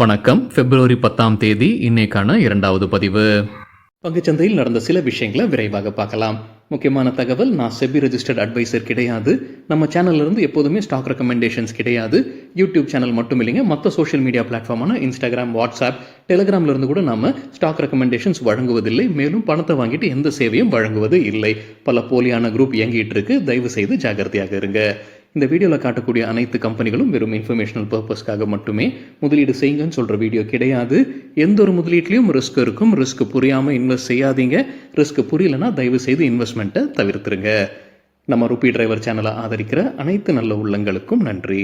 வணக்கம். பிப்ரவரி 10ஆம் தேதி இன்னைக்கான இரண்டாவது பதிவு. பங்குச்சந்தையில் நடந்த சில விஷயங்களை விரைவாக பார்க்கலாம். முக்கியமான தகவல், நான் செபி ரெஜிஸ்டர்ட் அட்வைசர் கிடையாது. நம்ம சேனல்ல இருந்து எப்போதுமே ஸ்டாக் ரெக்கமெண்டேஷன்ஸ் கிடையாது. யூடியூப் சேனல் மட்டும் இல்லைங்க, மற்ற சோஷியல் மீடியா பிளாட்ஃபார்மான இன்ஸ்டாகிராம், வாட்ஸ்அப், டெலிகிராம்ல இருந்து கூட நம்ம ஸ்டாக் ரெக்கமெண்டேஷன்ஸ் வழங்குவதில்லை. மேலும் பணத்தை வாங்கிட்டு எந்த சேவையும் வழங்குவது இல்லை. பல போலியான குரூப் இயங்கிட்டு இருக்கு. தயவு செய்து ஜாகிரதையாக இருங்க. இந்த வீடியோவில் காட்டக்கூடிய அனைத்து கம்பெனிகளும் வெறும் இன்ஃபர்மேஷனல் பர்பஸ்க்காக மட்டுமே முதலீடு செய்யுங்கன்னு சொல்கிற வீடியோ கிடையாது. எந்த ஒரு முதலீட்லையும் ரிஸ்க் இருக்கும். ரிஸ்க் புரியாமல் இன்வெஸ்ட் செய்யாதீங்க. ரிஸ்க் புரியலன்னா தயவு செய்து இன்வெஸ்ட்மெண்ட்டை தவிர்த்துருங்க. நம்ம ருபி டிரைவர் சேனலை ஆதரிக்கிற அனைத்து நல்ல உள்ளங்களுக்கும் நன்றி.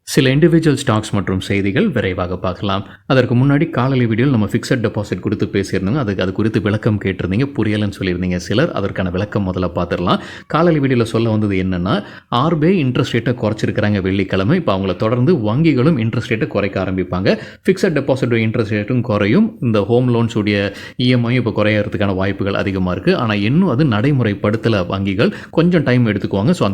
சில இண்டிவிஜுவல் ஸ்டாக்ஸ் மற்றும் செய்திகள் விரைவாக பார்க்கலாம். அதற்கு முன்னாடி காலையில் வீடியோவில் நம்ம ஃபிக்ஸட் டெபாசிட் குறித்து பேசியிருந்தோங்க. அது குறித்து விளக்கம் கேட்டிருந்தீங்க, புரியலன்னு சொல்லியிருந்தீங்க சிலர். அதற்கான விளக்கம் முதல்ல பார்த்துடலாம். காலையில் வீடியோவில் சொல்ல வந்தது என்னென்னா, ஆர்பிஐ இன்ட்ரெஸ்ட் ரேட்டை குறைச்சிருக்கிறாங்க வெள்ளிக்கிழமை. இப்போ அவங்கள தொடர்ந்து வங்கிகளும் இன்ட்ரெஸ்ட் ரேட்டை குறைக்க ஆரம்பிப்பாங்க. ஃபிக்ஸட் டெபாசிட் இன்ட்ரெஸ்ட் ரேட்டும் குறையும். இந்த ஹோம் லோன்ஸ் உடைய இஎம்ஐயும் இப்போ குறையறதுக்கான வாய்ப்புகள் அதிகமாக இருக்குது. ஆனால் இன்னும் அது நடைமுறைப்படுத்தலை. வங்கிகள் கொஞ்சம் டைம் எடுத்துக்குவாங்க. ஸோ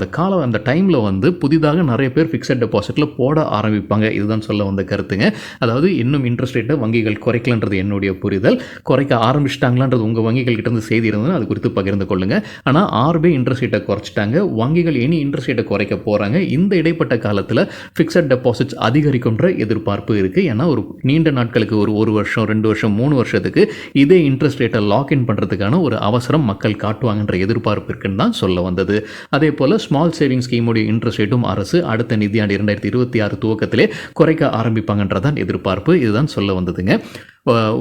அந்த டைமில் வந்து புதிதாக நிறைய பேர் ஃபிக்ஸட் டெபாசிட்டில் போட ஆரம்பிப்பாங்க. இதுதான் சொல்ல வந்த கருத்துங்க. அதாவது இன்னும் இன்ட்ரெஸ்ட் ரேட்டை வங்கிகள் குறைக்கலன்றது என்னுடைய புரிதல். குறைக்க ஆரம்பிச்சிட்டாங்களான்றது உங்கள் வங்கிகள் கிட்ட இருந்து செய்தி இருந்தது, அது குறித்து பகிர்ந்து கொள்ளுங்க. ஆனால் ஆர்பிஐ இன்ட்ரெஸ்ட் ரேட்டை குறைச்சிட்டாங்க. வங்கிகள் இனி இன்ட்ரெஸ்ட் ரேட்டை குறைக்க போகிறாங்க. இந்த இடைப்பட்ட காலத்தில் ஃபிக்ஸட் டெபாசிட்ஸ் அதிகரிக்கும்ன்ற எதிர்பார்ப்பு இருக்குது. ஏன்னா ஒரு நீண்ட நாட்களுக்கு ஒரு வருஷம், 2 வருஷம், 3 வருஷத்துக்கு இதே இன்ட்ரெஸ்ட் ரேட்டை லாக்இன் பண்ணுறதுக்கான ஒரு அவசரம் மக்கள் காட்டுவாங்கன்ற எதிர்பார்ப்பு இருக்குன்னு தான் சொல்ல வந்தது. அதே போல் ஸ்மால் சேவிங் ஸ்கீமுடைய இன்ட்ரெஸ்ட் ரேட்டும் அரசு அடுத்த நிதியாண்டு 2026 துவக்கத்திலே குறைக்க ஆரம்பிப்பாங்கன்றதான் எதிர்பார்ப்பு. இதுதான் சொல்ல வந்ததுங்க.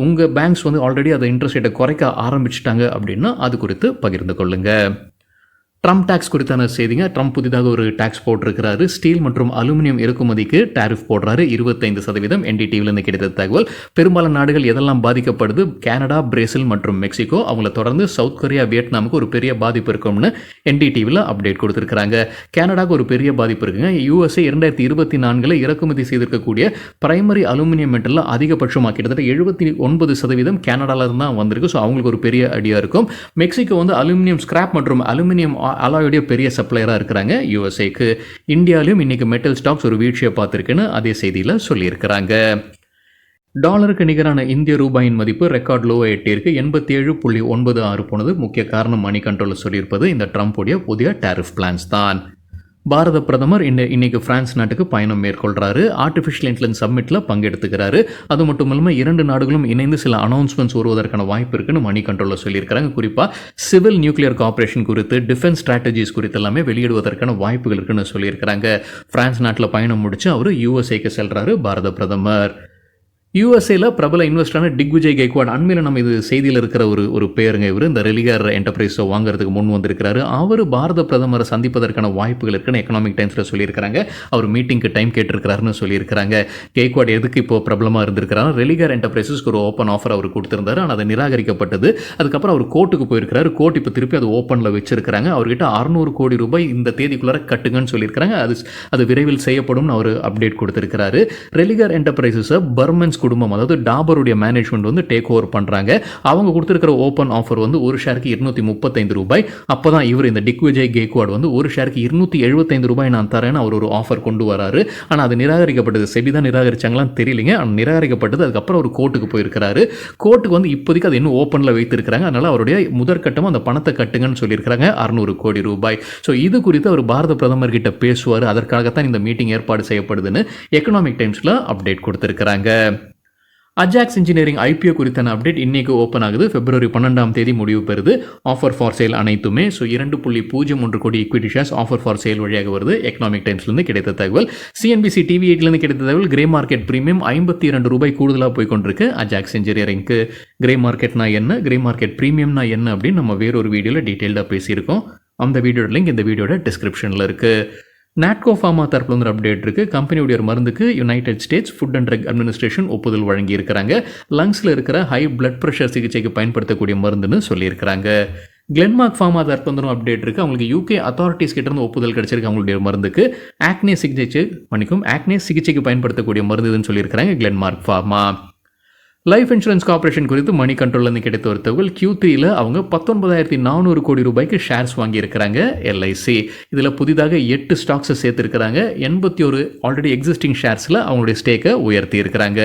உங்கள் பேங்க்ஸ் வந்து ஆல்ரெடி அதை இன்ட்ரெஸ்ட் ரேட்டை குறைக்க ஆரம்பிச்சிட்டாங்க அப்படின்னா அது குறித்து பகிர்ந்து கொள்ளுங்க. ட்ரம்ப் டாக்ஸ் குறித்தான செய்திங்க. ட்ரம்ப் புதிதாக ஒரு டாக்ஸ் போட்டிருக்கிறாரு. ஸ்டீல் மற்றும் அலுமினியம் இறக்குமதிக்கு டாரிஃப் போடுறாரு 25%. என்டிடிவிலேருந்து கிடைத்த தகவல். பெரும்பாலான நாடுகள் எதெல்லாம் பாதிக்கப்படுது? கனடா, பிரேசில் மற்றும் மெக்சிகோ. அவங்கள தொடர்ந்து சவுத் கொரியா, வியட்நாமுக்கு ஒரு பெரிய பாதிப்பு இருக்கும்னு என்டிடிவியில் அப்டேட் கொடுத்துருக்காங்க. கனடாவுக்கு ஒரு பெரிய பாதிப்பு இருக்குங்க. யூஎஸ்ஏ 2024 இறக்குமதி செய்திருக்கக்கூடிய பிரைமரி அலுமினியம் மெட்டலில் அதிகபட்சமாக கிட்டத்தட்ட 79% கனடாவில் தான் வந்திருக்கு. ஸோ அவங்களுக்கு ஒரு பெரிய ஐடியா இருக்கும். மெக்சிகோ வந்து அலுமினியம் ஸ்கிராப் மற்றும் அலுமினியம் அலாயோடைய பெரிய சப்ளையராக இருக்கிறாங்க யூஎஸ்ஏக்கு. இந்தியாவிலும் இன்னைக்கு மெட்டல் ஸ்டாக்ஸ் ஒரு வீழ்ச்சியை பார்த்துருக்குன்னு அதே செய்தியில் சொல்லியிருக்கிறாங்க. டாலருக்கு நிகரான இந்திய ரூபாயின் மதிப்பு ரெக்கார்ட் லோவை எட்டியிருக்கு. 87.96 போனது. முக்கிய காரணம் மணி கண்ட்ரோலில் சொல்லியிருப்பது இந்த ட்ரம்ப்புடைய புதிய டாரிஃப் பிளான்ஸ் தான். பாரத பிரதமர் இன்னைக்கு பிரான்ஸ் நாட்டுக்கு பயணம் மேற்கொள்கிறாரு. Artificial intelligence சம்மிட்டில் பங்கெடுத்துக்கிறாரு. அது மட்டும் இல்லாமல் 2 நாடுகளும் இணைந்து சில அனௌன்ஸ்மெண்ட்ஸ் வருவதற்கான வாய்ப்பு இருக்குன்னு மணி கண்ட்ரோலில் சொல்லியிருக்கிறாங்க. குறிப்பாக சிவில் நியூக்ளியர் கார்பரேஷன் குறித்து, டிஃபென்ஸ் ஸ்ட்ராட்டஜிஸ் குறித்து எல்லாமே வெளியிடுவதற்கான வாய்ப்புகள் இருக்குன்னு சொல்லியிருக்கிறாங்க. பிரான்ஸ் நாட்டில் பயணம் முடிச்சு அவர் யூஎஸ்ஏக்கு செல்றாரு பாரத பிரதமர். யூஎஸ்ஏல பிரபல இன்வெஸ்டரான திக்விஜய் கெய்க்வாட், அண்மையில் நம்ம இது செய்தியில் இருக்கிற ஒரு பேருங்க. இவர் இந்த ரெலிகார் என்டர்பிரைஸை வாங்குறதுக்கு முன் வந்திருக்கிறாரு. அவர் பாரத பிரதமரை சந்திப்பதற்கான வாய்ப்புகள் இருக்குன்னு எக்கனாமிக் டைம்ஸில் சொல்லியிருக்கிறாங்க. அவர் மீட்டிங்க்கு டைம் கேட்டிருக்கிறாருன்னு சொல்லியிருக்கிறாங்க. கெய்க்வாட் எதுக்கு இப்போ பிரபலமாக இருந்திருக்கிறாரு? ரெலிகார் என்டர்பிரைஸஸ்க்கு ஒரு ஓப்பன் ஆஃபர் அவர் கொடுத்திருந்தாரு. ஆனால் அது நிராகரிக்கப்பட்டது. அதுக்கப்புறம் அவர் கோர்ட்டுக்கு போயிருக்கிறாரு. கோர்ட் இப்போ திருப்பி அது ஓப்பனில் வச்சிருக்கிறாங்க. அவர்கிட்ட 600 கோடி ரூபாய் இந்த தேதிக்குள்ளார கட்டுங்கன்னு சொல்லியிருக்கிறாங்க. அது விரைவில் செய்யப்படும்னு அவர் அப்டேட் கொடுத்திருக்கிறாரு. ரெலிகார் என்டர்பிரைஸஸை பர்மன்ஸ் குடும்பம், அதாவது டாபருடைய மேனேஜ்மெண்ட் வந்து டேக் ஓவர் பண்றாங்க. அவங்க கொடுத்திருக்கிற ஓப்பன் ஆஃபர் வந்து ஒரு ஷேருக்கு 235 ரூபாய். அப்பதான் இவர் இந்த திக்விஜய் கெய்க்வாட் வந்து ஒரு ஷேருக்கு 275 ரூபாய் நான் தரேன்னு அவர் ஒரு ஆஃபர் கொண்டு வராரு. ஆனால் அது நிராகரிக்கப்பட்டது. செபி தான் நிராகரிச்சாங்களான்னு தெரியலிங்க. ஆனால் நிராகரிக்கப்பட்டது. அதுக்கப்புறம் ஒரு கோர்ட்டுக்கு போயிருக்கிறாரு. கோர்ட்டுக்கு வந்து இப்போதைக்கு அது இன்னும் ஓப்பனில் வைத்திருக்கிறாங்க. அதனால அவருடைய முதற்கட்டமாக அந்த பணத்தை கட்டுங்கன்னு சொல்லியிருக்கிறாங்க 600 கோடி ரூபாய். ஸோ இது குறித்து அவர் பாரத பிரதமர் கிட்ட பேசுவார். அதற்காகத்தான் இந்த மீட்டிங் ஏற்பாடு செய்யப்படுதுன்னு எக்கனாமிக் டைம்ஸில் அப்டேட் கொடுத்திருக்கிறாங்க. அஜாக்ஸ் இன்ஜினியரிங் ஐபிஓ குறித்தான அப்டேட் இன்னைக்கு ஓப்பன் ஆகுது. பிப்ரவரி 12ஆம் தேதி முடிவு பெறுது. ஆஃபர் ஃபார் சேல் அனைத்துமே. ஸோ 2.01 கோடி equity shares offer for sale வழியாக வருது. எக்கனாமிக் டைம்ஸ்லேருந்து கிடைத்த தகவல். சிஎன்பிசி டிவி 8லேருந்து கிடைத்த தகவல். கிரே மார்க்கெட் பிரீமியம் 52 ரூபாய் கூடுதலாக போய் கொண்டிருக்கு அஜாக்ஸ் இன்ஜினியரிங்க்கு. கிரே மார்க்கெட்னா என்ன, கிரே மார்க்கெட் பிரீமியம்னா என்ன அப்படின்னு நம்ம வேறொரு வீடியோவில் டீட்டெயில்டாக பேசியிருக்கோம். அந்த வீடியோட லிங்க் இந்த வீடியோட டிஸ்கிரிப்ஷனில் இருக்குது. நாட்கோ ஃபார்மா தரப்புல வந்து அப்டேட் இருக்குது. கம்பெனியுடைய மருந்துக்கு United States Food and Drug Administration ஒப்புதல் வழங்கி இருக்கிறாங்க. லங்ஸில் இருக்கிற ஹை பிளட் ப்ரெஷர் சிகிச்சைக்கு பயன்படுத்தக்கூடிய மருந்துன்னு சொல்லியிருக்கிறாங்க. கிளென்மார்க் ஃபார்மா தரப்பு வந்து அப்டேட் இருக்குது. அவங்களுக்கு யூகே அத்தாரிட்டிஸ் கிட்ட இருந்து ஒப்புதல் கிடைச்சிருக்கு அவங்களுடைய மருந்துக்கு. ஆக்னே சிகிச்சைக்கு பயன்படுத்தக்கூடிய மருந்து சொல்லியிருக்கிறாங்க Glenmark pharma. Life insurance corporation குறித்து மணி கண்ட்ரோல்லேருந்து கிடைத்த ஒரு தகவல் Q3ல அவங்க 19,400 கோடி ரூபாய்க்கு ஷேர்ஸ் வாங்கியிருக்கிறாங்க எல்ஐசி. இதில் புதிதாக 8 ஸ்டாக்ஸை சேர்த்துருக்கிறாங்க. 81 ஆல்ரெடி எக்ஸிஸ்டிங் ஷேர்ஸில் அவங்களுடைய ஸ்டேக்கை உயர்த்தி இருக்கிறாங்க.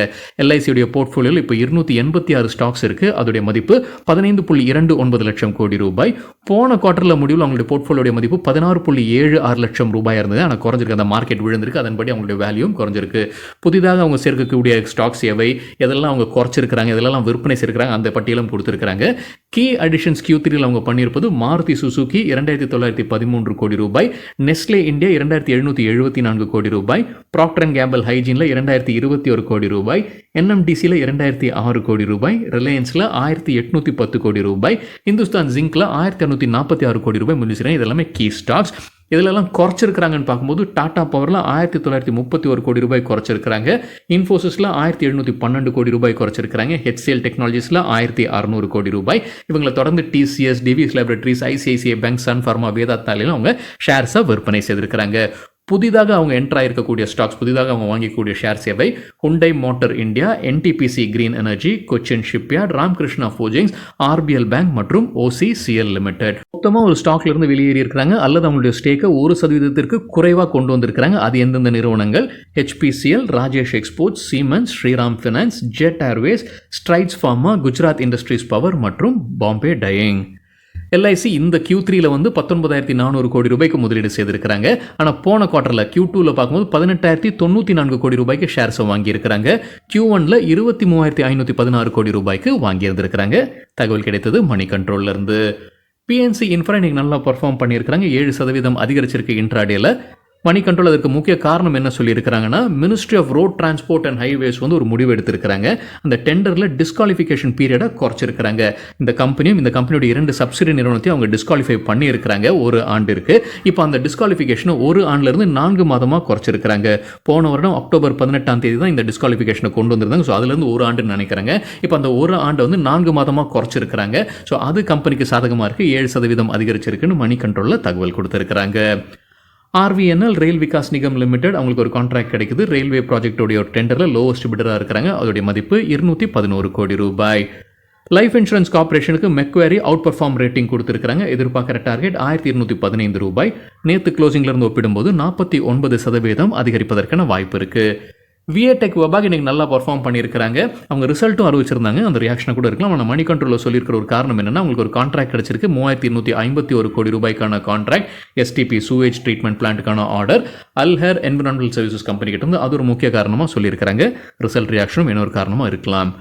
எல்ஐசியுடைய போர்ட்ஃபோலியோவில் இப்போ 286 ஸ்டாக்ஸ் இருக்குது. அதோடைய மதிப்பு 15.29 லட்சம் கோடி ரூபாய். போன குவார்ட்டரில் முடிவில் அவங்களுடைய போர்ட்ஃபோலியோடைய மதிப்பு 16.76 லட்சம் ரூபாய் இருந்தது. ஆனால் குறைஞ்சிருக்கு, அந்த மார்க்கெட் விழுந்திருக்கு. அதன்படி அவங்களுடைய வேல்யூவும் குறைஞ்சிருக்கு. புதிதாக அவங்க சேர்க்கக்கூடிய ஸ்டாக்ஸ் எவை, எதெல்லாம் அவங்க குறைச்சிருக்கிறாங்க, இதெல்லாம் விற்பனை செய்யிருக்கிறாங்க, அந்த பட்டியலும் கொடுத்துருக்காங்க. கீ அடிஷன்ஸ் Q3ல் அவங்க பண்ணியிருப்பது மாருதி சுசுகி 2,913 கோடி ரூபாய், நெஸ்லே இந்தியா 2,774 கோடி ரூபாய், ப்ராக்டர் அண்ட் கேம்பிள் ஹைஜீனில் 2,021 கோடி ரூபாய், NMDCயில் 2,006 கோடி ரூபாய், ரிலையன்ஸில் 1,810 கோடி ரூபாய், இந்துஸ்தான் ஜிங்க்ல 1,646 கோடி ரூபாய் முடிச்சிருக்காங்க. இதெல்லாமே கீ ஸ்டாக்ஸ். இதிலெல்லாம் குறைச்சிருக்கிறாங்கன்னு பார்க்கும்போது டாடா பவரில் 1,931 கோடி ரூபாய் குறைச்சிருக்கிறாங்க, இன்ஃபோசிஸில் 1,712 கோடி ரூபாய் குறைச்சிருக்கிறாங்க, HCL டெக்னாலஜிஸில் 1,600 கோடி ரூபாய். இவங்களை தொடர்ந்து TCS, TVS laboratories, ICICI bank, Sun Pharma, வேதாந்தாலையும் அவங்க ஷேர்ஸை விற்பனை செய்திருக்கிறாங்க. புதிதாக அவங்க என்ட்ரு ஆயிருக்கக்கூடிய ஸ்டாக்ஸ், புதிதாக அவங்க வாங்கிக்கூடிய ஷேர்ஸ் எவை? Hyundai Motor India, NTPC Green Energy, Cochin Shipyard, Ramkrishna Forgings, RBL bank மற்றும் OCCL லிமிடெட். மொத்தமாக ஒரு ஸ்டாக்ல இருந்து வெளியேறி இருக்கிறாங்க அல்லது அவங்களுடைய ஸ்டேக்கை 1% குறைவாக கொண்டு வந்திருக்கிறாங்க. அது எந்தெந்த நிறுவனங்கள்? HPCL, Rajesh Exports, Siemens, Shriram Finance, Jet Airways, Strides Pharma, Gujarat Industries Power மற்றும் பாம்பே டையிங். எல்ஐசி இந்த Q3ல வந்து 19,400 கோடி ரூபாய்க்கு முதலீடு செய்திருக்கிறாங்க. ஆனால் போன குவார்ட்டரில் Q2ல பார்க்கும்போது 18,094 கோடி ரூபாய்க்கு ஷேர்ஸை வாங்கியிருக்கிறாங்க. Q1ல 23,516 கோடி ரூபாய்க்கு வாங்கியிருந்திருக்கிறாங்க. தகவல் கிடைத்தது மணி கண்ட்ரோல்ல இருந்து. PNC இன்ஃப்ரா இன்னைக்கு நல்லா பர்ஃபார்ம் பண்ணியிருக்கிறாங்க. 7% அதிகரிச்சிருக்கு இன்ட்ராடேல. மணி கண்ட்ரோல் அதற்கு முக்கிய காரணம் என்ன சொல்லியிருக்கிறாங்கன்னா, ministry of road transport and highways வந்து ஒரு முடிவு எடுத்திருக்கிறாங்க. அந்த டெண்டரில் டிஸ்குவாலிஃபிகேஷன் பீரியடை குறைச்சிருக்கிறாங்க. இந்த கம்பெனியோட 2 சப்சிடி நிறுவனத்தையும் அவங்க டிஸ்குவாலிஃபை பண்ணியிருக்கிறாங்க ஒரு ஆண்டிற்கு. இப்போ அந்த டிஸ்குவாலிஃபிகேஷனை ஒரு ஆண்டிலிருந்து 4 மாதமாக குறைச்சிருக்கிறாங்க. போன வருடம் அக்டோபர் 18ஆம் தேதி தான் இந்த டிஸ்குவாலிஃபிகேஷனை கொண்டு வந்திருந்தாங்க. ஸோ அதுலேருந்து ஒரு ஆண்டுன்னு நினைக்கிறாங்க. இப்போ அந்த ஒரு ஆண்டை வந்து 4 மாதமாக குறைச்சிருக்கிறாங்க. ஸோ அது கம்பெனிக்கு சாதகமாக இருக்குது. 7% அதிகரிச்சிருக்குன்னு மணி கண்ட்ரோலில் தகவல் கொடுத்துருக்கிறாங்க. RVNL ரயில் விகாஸ் நிகம் லிமிடெட் அவங்களுக்கு ஒரு கான்ட்ராக்ட் கிடைக்குது. ரயில்வே ப்ராஜெக்டோடைய ஒரு டெண்டரில் லோவஸ்ட் பிடராக இருக்கிறாங்க. அதோடைய மதிப்பு 211 கோடி ரூபாய். லைஃப் இன்சூரன்ஸ் கார்பரேஷனுக்கு மெக்வேரி அவுட் பர்ஃபார்ம் ரேட்டிங் கொடுத்துருக்காங்க. எதிர்பார்க்குற டார்கெட் 1,215 ரூபாய். நேற்று க்ளோசிங்லேருந்து ஒப்பிடும்போது 49% அதிகரிப்பதற்கான வாய்ப்பு இருக்குது. விஏடெக் வெபாக் இன்னைக்கு நல்லா பர்ஃபார்ம் பண்ணியிருக்கிறாங்க. அவங்க ரிசல்ட்டும் அறிவிச்சிருந்தாங்க. அந்த ரியாக்ஷனை கூட இருக்கலாம். ஆனால் மணி கண்ட்ரோலில் சொல்லியிருக்கிற ஒரு காரணம் என்னன்னா, உங்களுக்கு ஒரு கான்ட்ராக்ட் கிடைச்சிருக்கு. 3,251 கோடி ரூபாய்க்கான கான்ட்ராக்ட், STP சூவேஜ் ட்ரீட்மெண்ட் பிளான்ட்டுக்கான ஆர்டர், அல்ஹர் என்விரான்மெண்டல் சர்வீசஸ் கம்பெனி கிட்ட இருந்து. அது ஒரு முக்கிய காரணமாக சொல்லியிருக்கிறாங்க. ரிசல்ட் ரியாக்ஷனும் இன்னொரு காரணமாக இருக்கலாம்.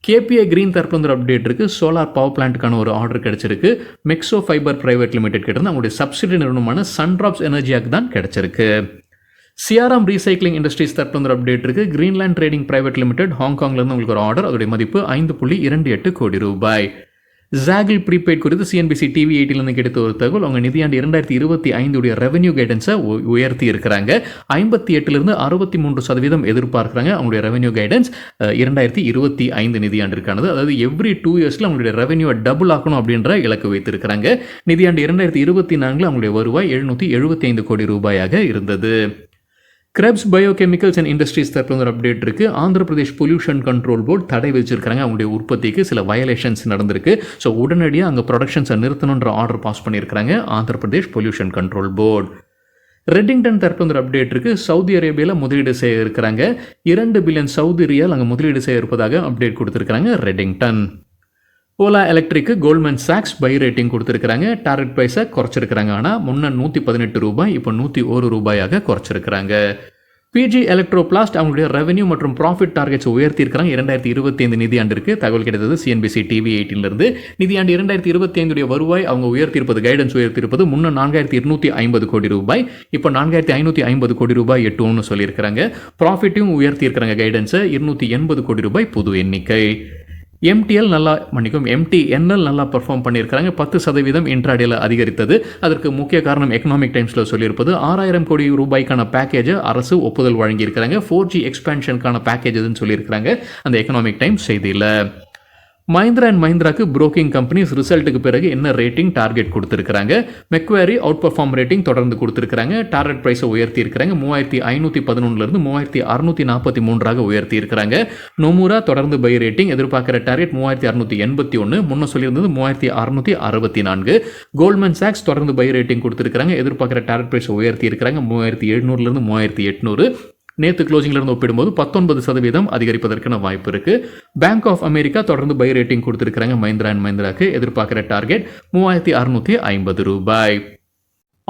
KPI கிரீன் தரப்புல ஒரு அப்டேட் இருக்கு. சோலார் பவர் பிளான்ட்டுக்கான ஒரு ஆர்டர் கிடைச்சிருக்கு. மெக்ஸோ ஃபைபர் பிரைவேட் லிமிடெட் கிட்ட இருந்து அவங்களுடைய சப்சிடி நிறுவனமான சன்ட்ராப்ஸ் எனர்ஜியாக்கு தான் கிடைச்சிருக்கு. சிஆர்எம் ரீசைக்ளிங் இண்டஸ்ட்ரீஸ் தரப்புல ஒரு அப்டேட் இருக்கு. கிரீன்லேண்ட் ட்ரேடிங் பிரைவேட் லிமிடெட் ஹாங்காங்லேருந்து உங்களுக்கு ஒரு ஆர்டர். அதோடைய மதிப்பு 5.28 கோடி ரூபாய். ஜாகிள் ப்ரீபெய்ட் குறித்து CNBC TV 18லேருந்து கிடைத்த ஒரு தகவல். அவங்க நிதியாண்டு 2025 ரெவென்யூ கைடன்ஸை உயர்த்தி இருக்கிறாங்க. 58லிருந்து 63% எதிர்பார்க்குறாங்க. அவங்களுடைய ரெவென்யூ கைடன்ஸ் 2025 நிதியாண்டிற்கானது. அதாவது எவ்ரி 2 இயர்ஸில் அவங்களுடைய ரெவென்யூவை டபுள் ஆக்கணும் அப்படின்ற இலக்கு வைத்திருக்கிறாங்க. நிதியாண்டு 2024 அவங்களுடைய வருவாய் 775 கோடி ரூபாயாக இருந்தது. கிரெப்ஸ் பயோகெமிக்கல்ஸ் அண்ட் இண்டஸ்ட்ரீஸ் தரப்புல ஒரு அப்டேட் இருக்குது. Andhra Pradesh pollution control board தடை வச்சிருக்காங்க. அவங்களுடைய உற்பத்திக்கு சில வயலேஷன்ஸ் நடந்திருக்கு. ஸோ உடனடியாக அங்கே ப்ரொடக்ஷன்ஸை நிறுத்தணுன்ற ஆர்டர் பாஸ் பண்ணியிருக்கிறாங்க Andhra Pradesh pollution control board. Reddington தரப்புல ஒரு அப்டேட் இருக்குது. சவுதி அரேபியாவில் முதலீடு செய்ய இருக்கிறாங்க. 2 பில்லியன் சவுதி ரியால் அங்கே முதலீடு செய்ய இருப்பதாக அப்டேட் கொடுத்துருக்காங்க Reddington. Ola electric Goldman socks buy rating கொடுத்துருக்காங்க. டார்கெட் ப்ரைஸை குறைச்சிருக்கிறாங்க. ஆனால் முன்ன 118 ரூபாய், இப்போ 101 ரூபாயாக குறைச்சிருக்கிறாங்க. PG எலக்ட்ரோபிளாஸ்ட் அவங்களுடைய ரெவென்யூ மற்றும் ப்ராஃபிட் டார்கெட்ஸ் உயர்த்தியிருக்கிறாங்க. 2025 நிதியாண்டிற்கு தகவல் கிடைத்தது CNBC TV 18லிருந்து. நிதியாண்டு 2025 வருவாய் அவங்க உயர்த்தியிருப்பது, கைடன்ஸ் உயர்த்தியிருப்பது முன்ன 4,250 கோடி ரூபாய், இப்போ 4,550 கோடி ரூபாய் எட்டும்னு சொல்லியிருக்கிறாங்க. ப்ராஃபிட்டையும் உயர்த்தியிருக்கிறாங்க. கைடன்ஸை 280 கோடி ரூபாய் புது எண்ணிக்கை. MTNL நல்லா பர்ஃபார்ம் பண்ணியிருக்கிறாங்க. 10% இன்ட்ராடேல அதிகரித்தது. அதற்கு முக்கிய காரணம் எக்கனாமிக் டைம்ஸில் சொல்லியிருப்பது 6,000 கோடி ரூபாய்க்கான பேக்கேஜை அரசு ஒப்புதல் வழங்கியிருக்கிறாங்க. 4G எக்ஸ்பேன்ஷனுக்கான பேக்கேஜ் எதுன்னு சொல்லியிருக்கிறாங்க அந்த எக்கனாமிக் டைம்ஸ் செய்தியில். மஹிந்திரா அண்ட் மஹிந்திராக்கு புரோக்கிங் கம்பெனிஸ் ரிசல்ட்டுக்கு பிறகு என்ன ரேட்டிங் டார்கெட் கொடுத்துருக்காங்க. மெக்வேரி அவுட் பர்ஃபார்ம் ரேட்டிங் தொடர்ந்து கொடுத்துருக்காங்க. டார்கெட் ப்ரைஸை உயர்த்தி இருக்கிறாங்க. 3511 3643 உயர்த்தி இருக்கிறாங்க. நொமுரா தொடர்ந்து பை ரேட்டிங், எதிர்பார்க்குற டார்கெட் 3681, முன்ன சொல்லியிருந்தது 3664. கோல்ட்மேன் சாக்ஸ் தொடர்ந்து பை ரேட்டிங் கொடுத்துருக்காங்க. எதிர்பார்க்குற டார்கெட் ப்ரைஸை உயர்த்தி இருக்கிறாங்க. 3700 3800. நேற்று க்ளோசிங்லேருந்து ஒப்பிடும்போது 19% அதிகரிப்பதற்கான வாய்ப்பு இருக்குது. பேங்க் ஆஃப் அமெரிக்கா தொடர்ந்து பை ரேட்டிங் கொடுத்துருக்காங்க. மஹிந்திரா அண்ட் மஹிந்திராக்கு எதிர்பார்க்குற டார்கெட் ரூ. 3650.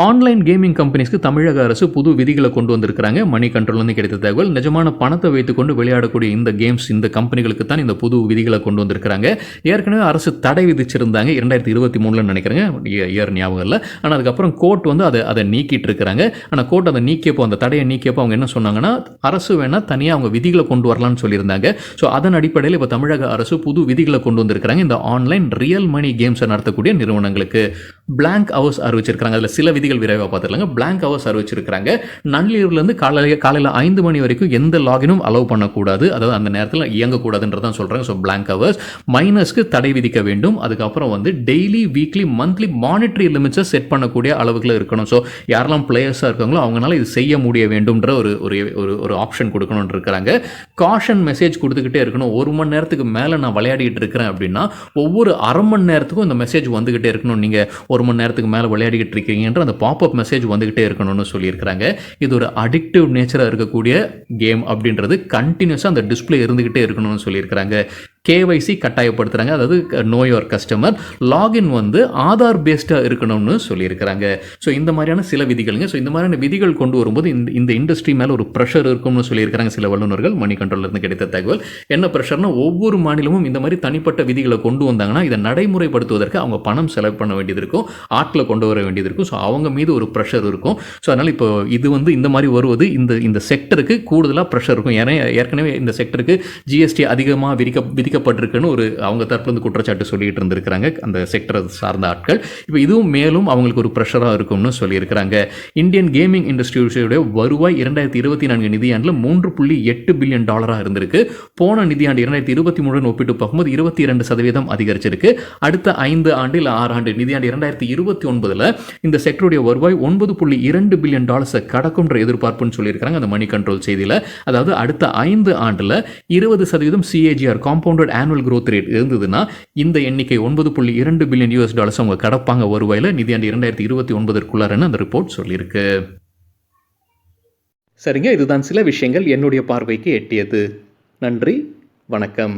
ஆன்லைன் கேமிங் கம்பெனிஸ்க்கு தமிழக அரசு புது விதிகளை கொண்டு வந்திருக்கிறாங்க. மணி கண்ட்ரோல்லேருந்து கிடைத்த தகவல். நிஜமான பணத்தை வைத்துக்கொண்டு விளையாடக்கூடிய இந்த கேம்ஸ், இந்த கம்பெனிகளுக்கு தான் இந்த புது விதிகளை கொண்டு வந்திருக்கிறாங்க. ஏற்கனவே அரசு தடை விதிச்சிருந்தாங்க 2023 நினைக்கிறேங்க, இயர் ஞாபகம் இல்லை. ஆனால் அதுக்கப்புறம் கோர்ட் வந்து அதை நீக்கிட்டு இருக்கிறாங்க. ஆனால் கோர்ட் அதை நீக்கியப்போ, அந்த தடையை நீக்கியப்போ அவங்க என்ன சொன்னாங்கன்னா, அரசு வேணால் தனியாக அவங்க விதிகளை கொண்டு வரலாம்னு சொல்லியிருந்தாங்க. ஸோ அதன் அடிப்படையில் இப்போ தமிழக அரசு புது விதிகளை கொண்டு வந்திருக்கிறாங்க. இந்த ஆன்லைன் ரியல் மணி கேம்ஸை நடத்தக்கூடிய நிறுவனங்களுக்கு பிளாங்க் ஹவர்ஸ் அறிவிச்சிருக்காங்க. அதில் சில விதிகள் விரைவாக பார்த்துருக்காங்க. பிளாங்க் ஹவர்ஸ் அறிவிச்சிருக்காங்க. நள்ளிரவுலேருந்து காலையில் 5 மணி வரைக்கும் எந்த லாகினும் அலோவ் பண்ணக்கூடாது, அதாவது அந்த நேரத்தில் இயங்கக்கூடாதுன்றதான் சொல்கிறாங்க. So blank hours. மைனஸ்க்கு தடை விதிக்க வேண்டும். அதுக்கப்புறம் வந்து டெய்லி, வீக்லி, மந்த்லி மானிட்டரி லிமிட்ஸை செட் பண்ணக்கூடிய அளவுக்குள்ள இருக்கணும். ஸோ யாரெல்லாம் பிளேயர்ஸாக இருக்காங்களோ அவங்களால இது செய்ய முடிய வேண்டும்ன்ற ஒரு ஆப்ஷன் கொடுக்கணும்னு இருக்கிறாங்க. காஷன் மெசேஜ் கொடுத்துக்கிட்டே இருக்கணும். 1 மணி நேரத்துக்கு மேலே நான் விளையாடிட்டு இருக்கிறேன் அப்படின்னா ஒவ்வொரு அரை மணி நேரத்துக்கும் இந்த மெசேஜ் வந்துகிட்டே இருக்கணும். நீங்கள் 1 மணி நேரத்துக்கு மேலே விளையாடிக்கிட்டு இருக்கீங்கன்ற அந்த பாப்அப் மெசேஜ் வந்துகிட்டே இருக்கணும்னு சொல்லியிருக்கிறாங்க. இது ஒரு அடிக்டிவ் நேச்சராக இருக்கக்கூடிய கேம் அப்படின்றது கண்டினியூஸாக அந்த டிஸ்பிளே இருந்துகிட்டே இருக்கணும்னு சொல்லியிருக்கிறாங்க. KYC கட்டாயப்படுத்துகிறாங்க, அதாவது நோ யுவர் கஸ்டமர். லாகின் வந்து ஆதார் பேஸ்டாக இருக்கணும்னு சொல்லியிருக்கிறாங்க. ஸோ இந்த மாதிரியான சில விதிகள்ங்க. ஸோ இந்த மாதிரியான விதிகள் கொண்டு வரும்போது இந்த இண்டஸ்ட்ரி மேலே ஒரு ப்ரெஷர் இருக்கும்னு சொல்லியிருக்கிறாங்க சில வல்லுநர்கள். மணி கண்ட்ரோலிருந்து கிடைத்த தகவல். என்ன ப்ரெஷர்னா, ஒவ்வொரு மாநிலமும் இந்த மாதிரி தனிப்பட்ட விதிகளை கொண்டு வந்தாங்கன்னா இதை நடைமுறைப்படுத்துவதற்கு அவங்க பணம் செலவு பண்ண வேண்டியது இருக்கும், ஆட்களை கொண்டு வர வேண்டியது இருக்கும். ஸோ அவங்க மீது ஒரு ப்ரெஷர் இருக்கும். ஸோ அதனால் இப்போ இது வந்து இந்த மாதிரி வருவது இந்த செக்டருக்கு கூடுதலாக ப்ரெஷர் இருக்கும். ஏன்னா ஏற்கனவே இந்த செக்டருக்கு GST அதிகமாக விதிக்கப்பட்டிருக்குன்னு அவங்க தரப்புலேருந்து குற்றச்சாட்டு சொல்லிட்டு இருந்திருக்கிறாங்க அந்த செக்டரை சார்ந்த ஆட்கள். இப்போ இதுவும் மேலும் அவங்களுக்கு ஒரு ப்ரெஷராக இருக்கும்னு சொல்லியிருக்கிறாங்க. இந்தியன் கேமிங் இண்டஸ்ட்ரியோட வருவாய் 2024 நிதியாண்டில் $3.8 பில்லியன் இருந்திருக்கு. போன நிதியாண்டு 2023 ஒப்பிட்டு பார்க்கும்போது 22% அதிகரிச்சிருக்கு. அடுத்த 5 ஆண்டு இல்லை 6 ஆண்டு நிதியாண்டு 2029 இந்த செக்டருடைய வருவாய் $9.2 பில்லியன் கடக்கும்ன்ற எதிர்பார்ப்புன்னு சொல்லியிருக்காங்க அந்த மணி கண்ட்ரோல் செய்தியில். அதாவது அடுத்த 5 ஆண்டில் 20% CAGR compounded annual growth rate இருந்ததுன்னா இந்த எண்ணிக்கை $9.2 பில்லியன் அவங்க கடப்பாங்க வருவாயில் நிதியாண்டு 2029 அந்த ரிப்போர்ட் சொல்லியிருக்கு. சரிங்க, இதுதான் சில விஷயங்கள் என்னுடைய பார்வைக்கு எட்டியது. நன்றி, வணக்கம்.